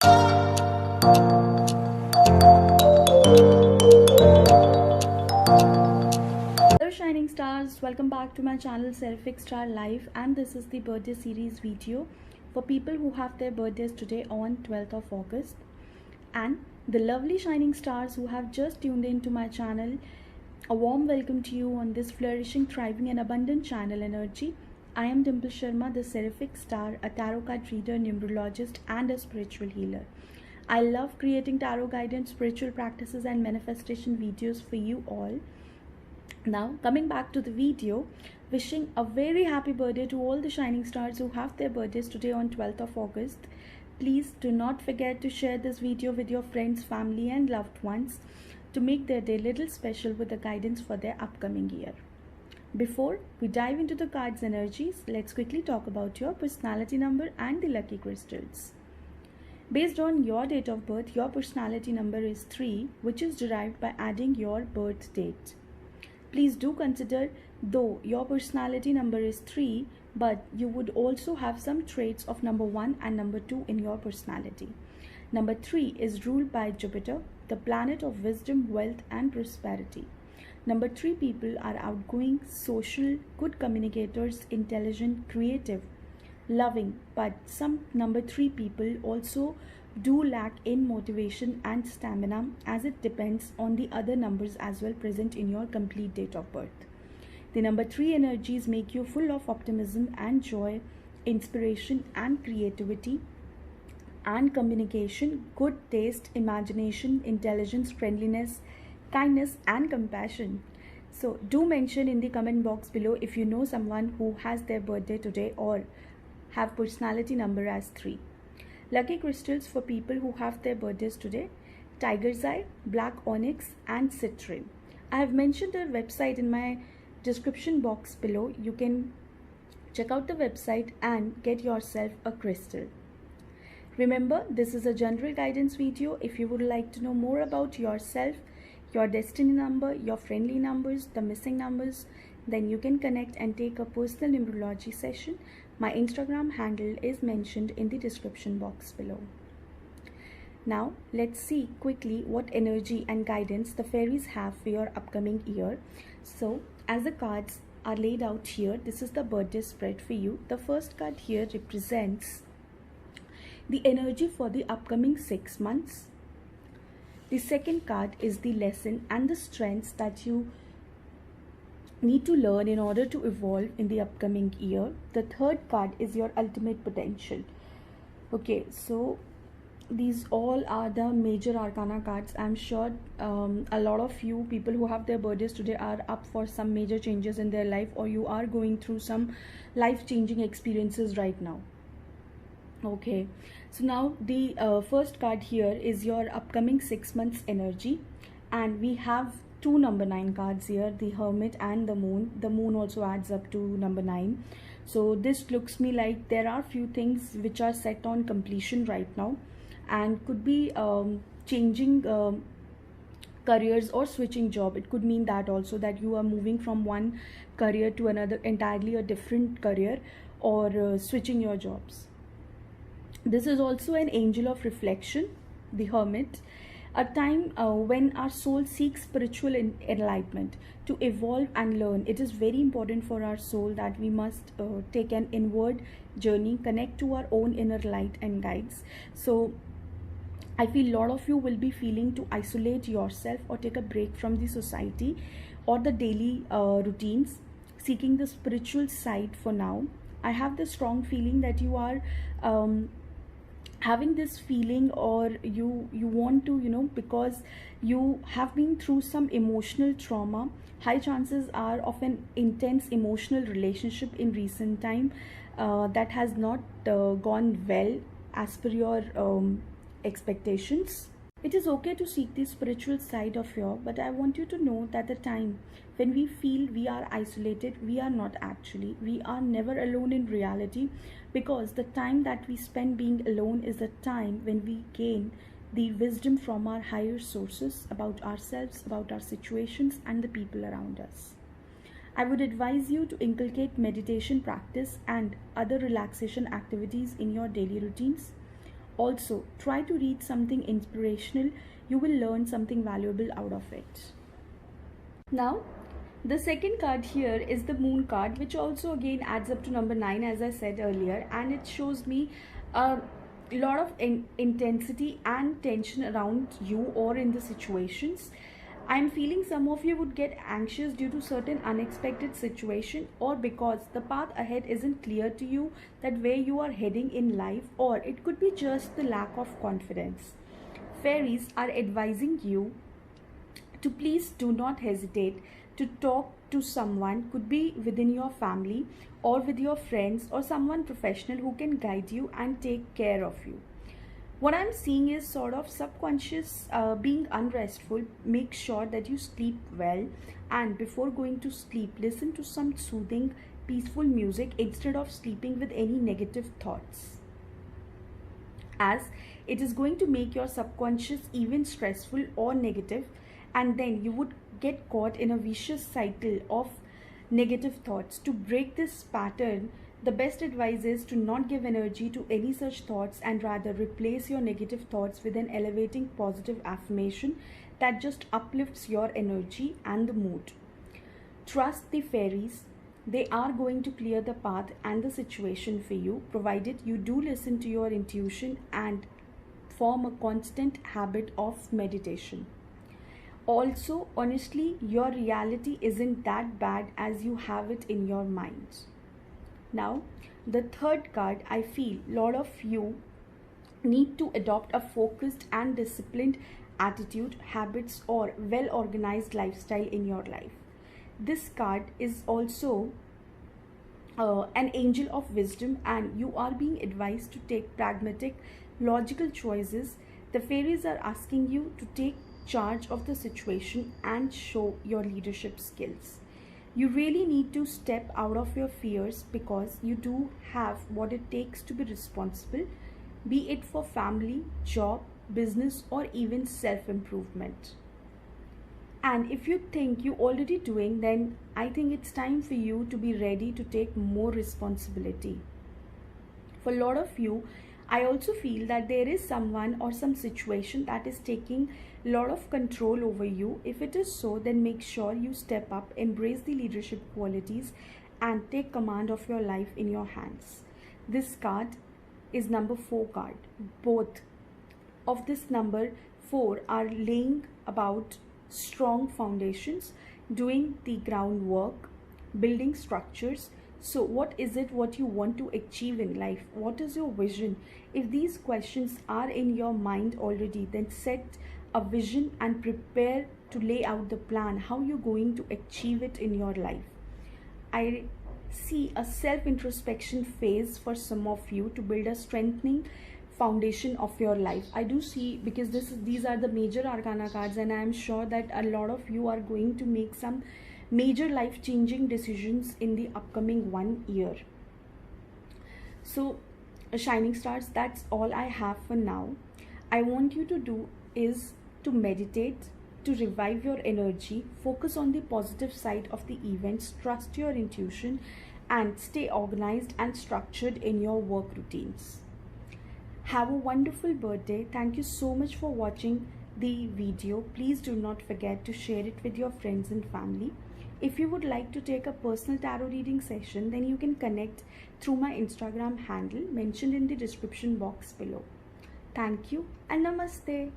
Hello shining stars, welcome back to my channel Seraphic Star Life, and this is the birthday series video for people who have their birthdays today on 12th of August. And the lovely shining stars who have just tuned into my channel, a warm welcome to you on this flourishing, thriving and abundant channel energy. I am Dimple Sharma, the Seraphic Star, a tarot card reader, numerologist and a spiritual healer. I love creating tarot guidance, spiritual practices and manifestation videos for you all. Now, coming back to the video, wishing a very happy birthday to all the shining stars who have their birthdays today on 12th of August. Please do not forget to share this video with your friends, family and loved ones to make their day little special with the guidance for their upcoming year. Before we dive into the cards' energies, let's quickly talk about your personality number and the lucky crystals. Based on your date of birth, your personality number is 3, which is derived by adding your birth date. Please do consider, though your personality number is 3, but you would also have some traits of number 1 and number 2 in your personality. Number 3 is ruled by Jupiter, the planet of wisdom, wealth and prosperity. Number 3 people are outgoing, social, good communicators, intelligent, creative, loving, but some number 3 people also do lack in motivation and stamina, as it depends on the other numbers as well present in your complete date of birth. The number 3 energies make you full of optimism and joy, inspiration and creativity and communication, good taste, imagination, intelligence, friendliness, kindness and compassion. So do mention in the comment box below if you know someone who has their birthday today or have personality number as 3. Lucky crystals for people who have their birthdays today: tiger's eye, black onyx and citrine. I have mentioned their website in my description box below. You can check out the website and get yourself a crystal. Remember, this is a general guidance video. If you would like to know more about yourself, your destiny number, your friendly numbers, the missing numbers, then you can connect and take a personal numerology session. My Instagram handle is mentioned in the description box below. Now, let's see quickly what energy and guidance the fairies have for your upcoming year. So, as the cards are laid out here, this is the birthday spread for you. The first card here represents the energy for the upcoming 6 months. The second card is the lesson and the strengths that you need to learn in order to evolve in the upcoming year. The third card is your ultimate potential. Okay, so these all are the major arcana cards. I'm sure a lot of you people who have their birthdays today are up for some major changes in their life, or you are going through some life-changing experiences right now. Okay, so now the first card here is your upcoming 6 months energy, and we have two number 9 cards here, the Hermit and the Moon. The Moon also adds up to number 9. So this looks me like there are few things which are set on completion right now, and could be changing careers or switching job. It could mean that also that you are moving from one career to another, entirely a different career, or switching your jobs. This is also an angel of reflection, the Hermit, a time when our soul seeks spiritual enlightenment to evolve and learn. It is very important for our soul that we must take an inward journey, connect to our own inner light and guides. So I feel a lot of you will be feeling to isolate yourself or take a break from the society or the daily routines, seeking the spiritual side for now. I have the strong feeling that you are having this feeling, or you want to, because you have been through some emotional trauma. High chances are of an intense emotional relationship in recent time that has not gone well as per your expectations. It is okay to seek the spiritual side of you, but I want you to know that the time when we feel we are isolated, we are not actually. We are never alone in reality, because the time that we spend being alone is the time when we gain the wisdom from our higher sources about ourselves, about our situations and the people around us. I would advise you to inculcate meditation practice and other relaxation activities in your daily routines. Also, try to read something inspirational. You will learn something valuable out of it. Now, the second card here is the Moon card, which also again adds up to number 9, as I said earlier, and it shows me a lot of intensity and tension around you or in the situations. I'm feeling some of you would get anxious due to certain unexpected situation, or because the path ahead isn't clear to you, that where you are heading in life, or it could be just the lack of confidence. Fairies are advising you to please do not hesitate to talk to someone, could be within your family or with your friends or someone professional who can guide you and take care of you. What I'm seeing is sort of subconscious being unrestful. Make sure that you sleep well, and before going to sleep, listen to some soothing, peaceful music instead of sleeping with any negative thoughts, as it is going to make your subconscious even stressful or negative, and then you would get caught in a vicious cycle of negative thoughts. To break this pattern, the best advice is to not give energy to any such thoughts, and rather replace your negative thoughts with an elevating positive affirmation that just uplifts your energy and the mood. Trust the fairies. They are going to clear the path and the situation for you, provided you do listen to your intuition and form a constant habit of meditation. Also, honestly, your reality isn't that bad as you have it in your mind. Now, the third card, I feel a lot of you need to adopt a focused and disciplined attitude, habits, or well organized lifestyle in your life. This card is also an angel of wisdom, and you are being advised to take pragmatic, logical choices. The fairies are asking you to take charge of the situation and show your leadership skills. You really need to step out of your fears, because you do have what it takes to be responsible, be it for family, job, business, or even self-improvement. And if you think you're already doing, then I think it's time for you to be ready to take more responsibility. For a lot of you, I also feel that there is someone or some situation that is taking a lot of control over you. If it is so, then make sure you step up, embrace the leadership qualities, and take command of your life in your hands. This card is number 4 card. Both of this number 4 are laying about strong foundations, doing the groundwork, building structures. So what is it what you want to achieve in life? What is your vision? If these questions are in your mind already, then set a vision and prepare to lay out the plan how you're going to achieve it in your life. I see a self-introspection phase for some of you to build a strengthening foundation of your life. I do see, because these are the major arcana cards, and I am sure that a lot of you are going to make some major life-changing decisions in the upcoming 1 year. So shining stars, that's all I have for now. I want you to do is to meditate, to revive your energy, focus on the positive side of the events, trust your intuition, and stay organized and structured in your work routines. Have a wonderful birthday. Thank you so much for watching the video. Please do not forget to share it with your friends and family. If you would like to take a personal tarot reading session, then you can connect through my Instagram handle mentioned in the description box below. Thank you and namaste.